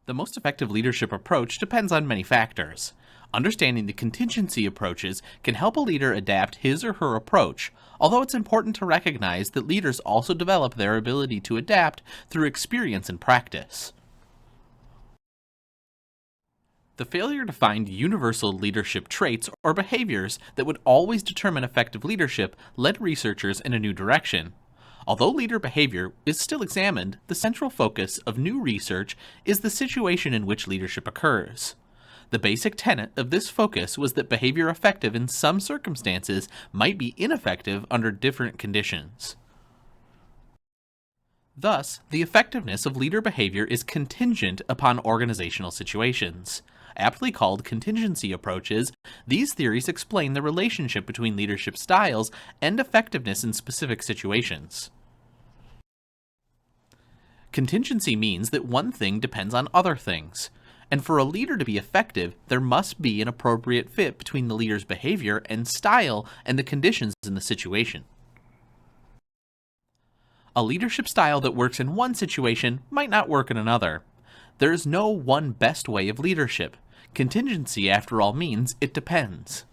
The most effective leadership approach depends on many factors. Understanding the contingency approaches can help a leader adapt his or her approach, although it's important to recognize that leaders also develop their ability to adapt through experience and practice. The failure to find universal leadership traits or behaviors that would always determine effective leadership led researchers in a new direction. Although leader behavior is still examined, the central focus of new research is the situation in which leadership occurs. The basic tenet of this focus was that behavior effective in some circumstances might be ineffective under different conditions. Thus, the effectiveness of leader behavior is contingent upon organizational situations. Aptly called contingency approaches, these theories explain the relationship between leadership styles and effectiveness in specific situations. Contingency means that one thing depends on other things, and for a leader to be effective, there must be an appropriate fit between the leader's behavior and style and the conditions in the situation. A leadership style that works in one situation might not work in another. There is no one best way of leadership. Contingency, after all, means it depends.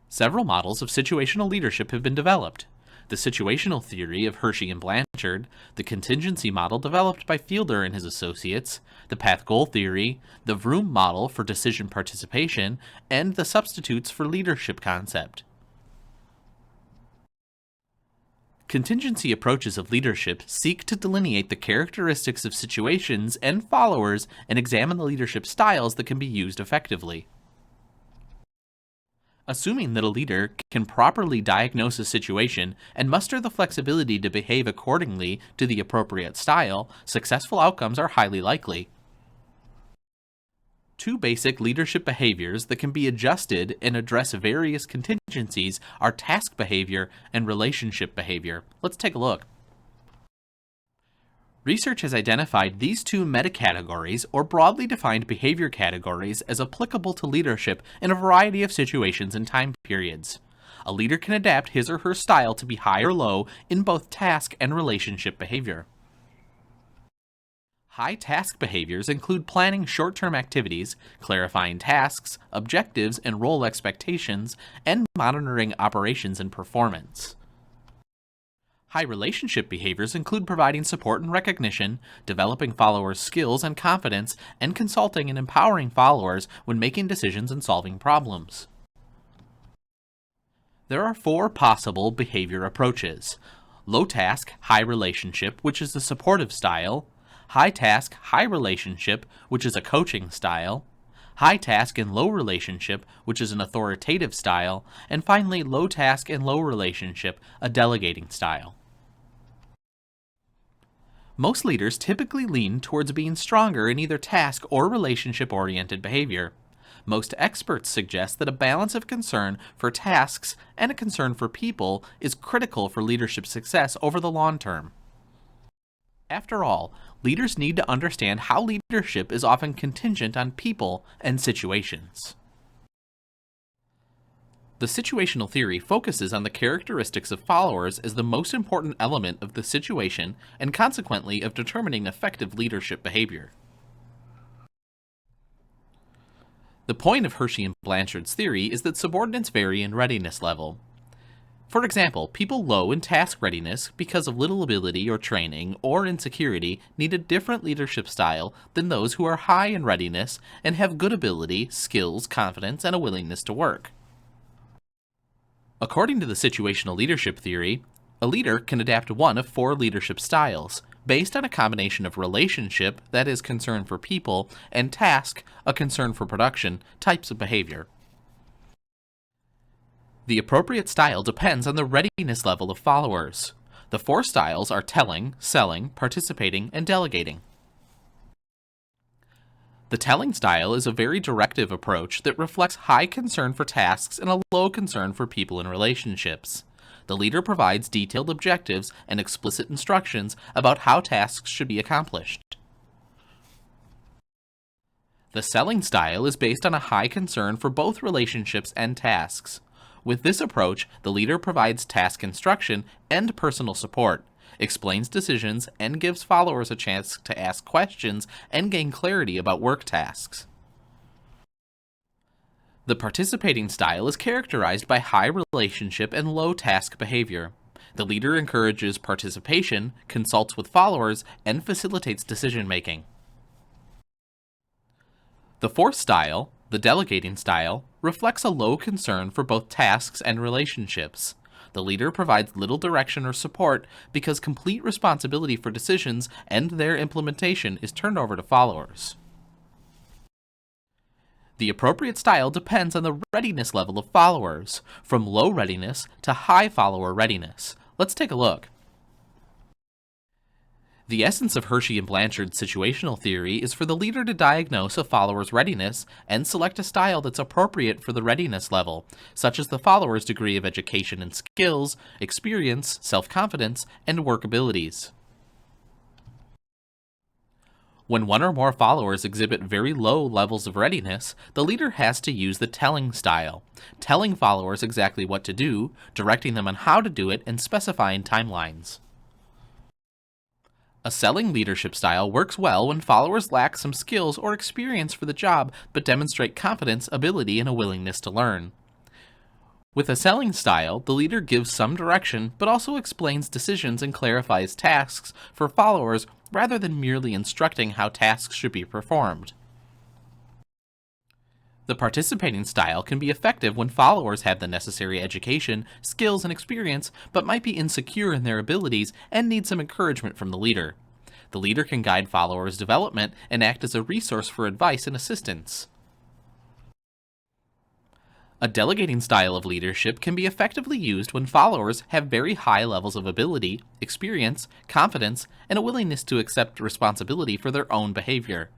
Several models of situational leadership have been developed. The situational theory of HERSEY and Blanchard, the contingency model developed by Fielder and his associates, the path-goal theory, the Vroom model for decision participation, and the substitutes for leadership concept. Contingency approaches of leadership seek to delineate the characteristics of situations and followers and examine the leadership styles that can be used effectively. Assuming that a leader can properly diagnose a situation and muster the flexibility to behave accordingly to the appropriate style, successful outcomes are highly likely. Two basic leadership behaviors that can be adjusted and address various contingencies are task behavior and relationship behavior. Let's take a look. Research has identified these two meta-categories, or broadly defined behavior categories, as applicable to leadership in a variety of situations and time periods. A leader can adapt his or her style to be high or low in both task and relationship behavior. High task behaviors include planning short-term activities, clarifying tasks, objectives, and role expectations, and monitoring operations and performance. High relationship behaviors include providing support and recognition, developing followers' skills and confidence, and consulting and empowering followers when making decisions and solving problems. There are four possible behavior approaches: low task, high relationship, which is the supportive style; high task, high relationship, which is a coaching style; high task and low relationship, which is an authoritative style; and finally, low task and low relationship, a delegating style. Most leaders typically lean towards being stronger in either task or relationship-oriented behavior. Most experts suggest that a balance of concern for tasks and a concern for people is critical for leadership success over the long term. After all, leaders need to understand how leadership is often contingent on people and situations. The situational theory focuses on the characteristics of followers as the most important element of the situation and consequently of determining effective leadership behavior. The point of HERSEY and Blanchard's theory is that subordinates vary in readiness level. For example, people low in task readiness because of little ability or training or insecurity need a different leadership style than those who are high in readiness and have good ability, skills, confidence, and a willingness to work. According to the situational leadership theory, a leader can adapt one of four leadership styles, based on a combination of relationship, that is concern for people, and task, a concern for production, types of behavior. The appropriate style depends on the readiness level of followers. The four styles are telling, selling, participating, and delegating. The telling style is a very directive approach that reflects high concern for tasks and a low concern for people and relationships. The leader provides detailed objectives and explicit instructions about how tasks should be accomplished. The selling style is based on a high concern for both relationships and tasks. With this approach, the leader provides task instruction and personal support. explains decisions, and gives followers a chance to ask questions and gain clarity about work tasks. The participating style is characterized by high relationship and low task behavior. The leader encourages participation, consults with followers, and facilitates decision-making. The fourth style, the delegating style, reflects a low concern for both tasks and relationships. The leader provides little direction or support because complete responsibility for decisions and their implementation is turned over to followers. The appropriate style depends on the readiness level of followers, from low readiness to high follower readiness. Let's take a look. The essence of Hershey and Blanchard's situational theory is for the leader to diagnose a follower's readiness and select a style that's appropriate for the readiness level, such as the follower's degree of education and skills, experience, self-confidence, and work abilities. When one or more followers exhibit very low levels of readiness, the leader has to use the telling style, telling followers exactly what to do, directing them on how to do it, and specifying timelines. A selling leadership style works well when followers lack some skills or experience for the job but demonstrate competence, ability, and a willingness to learn. With a selling style, the leader gives some direction but also explains decisions and clarifies tasks for followers rather than merely instructing how tasks should be performed. The participating style can be effective when followers have the necessary education, skills, and experience, but might be insecure in their abilities and need some encouragement from the leader. The leader can guide followers' development and act as a resource for advice and assistance. A delegating style of leadership can be effectively used when followers have very high levels of ability, experience, confidence, and a willingness to accept responsibility for their own behavior.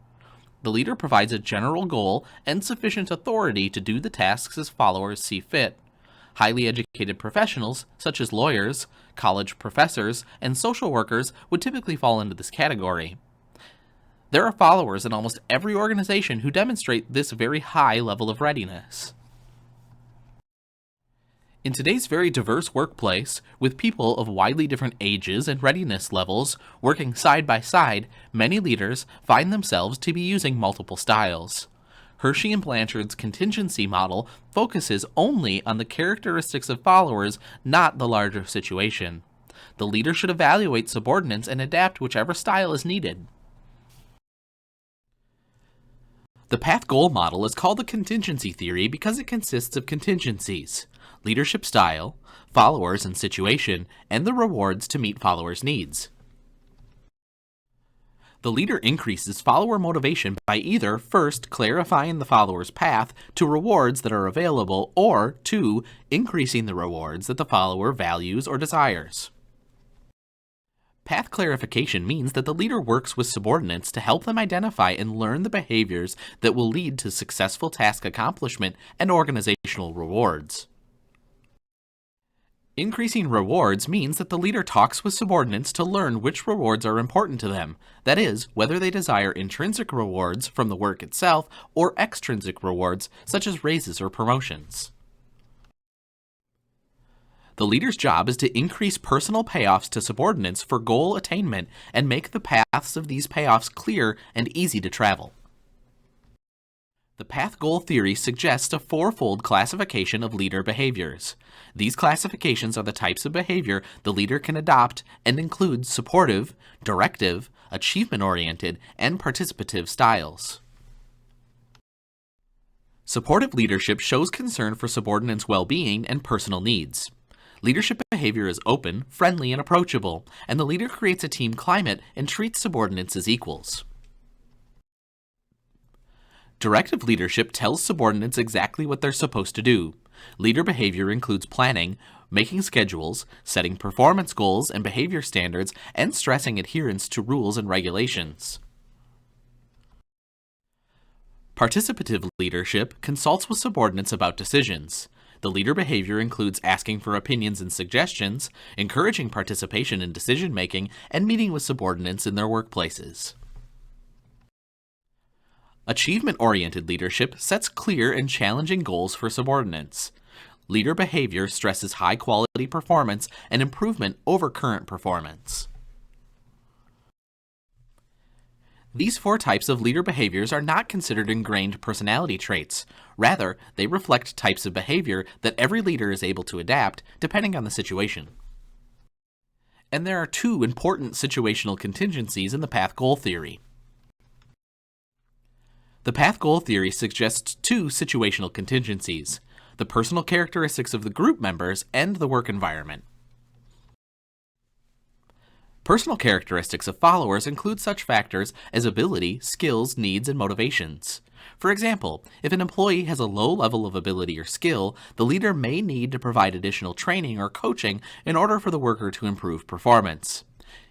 The leader provides a general goal and sufficient authority to do the tasks as followers see fit. Highly educated professionals, such as lawyers, college professors, and social workers, would typically fall into this category. There are followers in almost every organization who demonstrate this very high level of readiness. In today's very diverse workplace, with people of widely different ages and readiness levels working side by side, many leaders find themselves to be using multiple styles. Hershey and Blanchard's contingency model focuses only on the characteristics of followers, not the larger situation. The leader should evaluate subordinates and adapt whichever style is needed. The path-goal model is called the contingency theory because it consists of contingencies: leadership style, followers and situation, and the rewards to meet followers' needs. The leader increases follower motivation by either, first, clarifying the follower's path to rewards that are available, or, two, increasing the rewards that the follower values or desires. Path clarification means that the leader works with subordinates to help them identify and learn the behaviors that will lead to successful task accomplishment and organizational rewards. Increasing rewards means that the leader talks with subordinates to learn which rewards are important to them, that is, whether they desire intrinsic rewards from the work itself or extrinsic rewards such as raises or promotions. The leader's job is to increase personal payoffs to subordinates for goal attainment and make the paths of these payoffs clear and easy to travel. The path-goal theory suggests a fourfold classification of leader behaviors. These classifications are the types of behavior the leader can adopt and include supportive, directive, achievement-oriented, and participative styles. Supportive leadership shows concern for subordinates' well-being and personal needs. Leadership behavior is open, friendly, and approachable, and the leader creates a team climate and treats subordinates as equals. Directive leadership tells subordinates exactly what they're supposed to do. Leader behavior includes planning, making schedules, setting performance goals and behavior standards, and stressing adherence to rules and regulations. Participative leadership consults with subordinates about decisions. The leader behavior includes asking for opinions and suggestions, encouraging participation in decision-making, and meeting with subordinates in their workplaces. Achievement-oriented leadership sets clear and challenging goals for subordinates. Leader behavior stresses high-quality performance and improvement over current performance. These 4 types of leader behaviors are not considered ingrained personality traits. Rather, they reflect types of behavior that every leader is able to adapt depending on the situation. And there are 2 important situational contingencies in the path-goal theory. The path-goal theory suggests 2 situational contingencies: the personal characteristics of the group members and the work environment. Personal characteristics of followers include such factors as ability, skills, needs, and motivations. For example, if an employee has a low level of ability or skill, the leader may need to provide additional training or coaching in order for the worker to improve performance.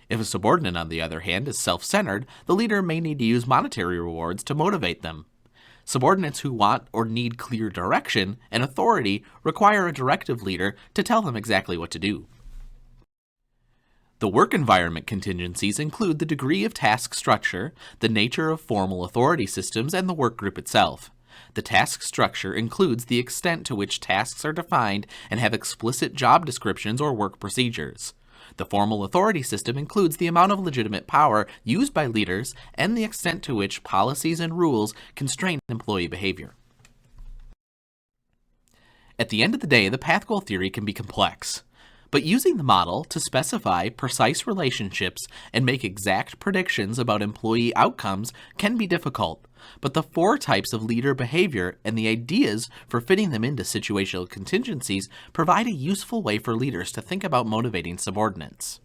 If a subordinate, on the other hand, is self-centered, the leader may need to use monetary rewards to motivate them. Subordinates who want or need clear direction and authority require a directive leader to tell them exactly what to do. The work environment contingencies include the degree of task structure, the nature of formal authority systems, and the work group itself. The task structure includes the extent to which tasks are defined and have explicit job descriptions or work procedures. The formal authority system includes the amount of legitimate power used by leaders and the extent to which policies and rules constrain employee behavior. At the end of the day, the path-goal theory can be complex. But using the model to specify precise relationships and make exact predictions about employee outcomes can be difficult. But the 4 types of leader behavior and the ideas for fitting them into situational contingencies provide a useful way for leaders to think about motivating subordinates.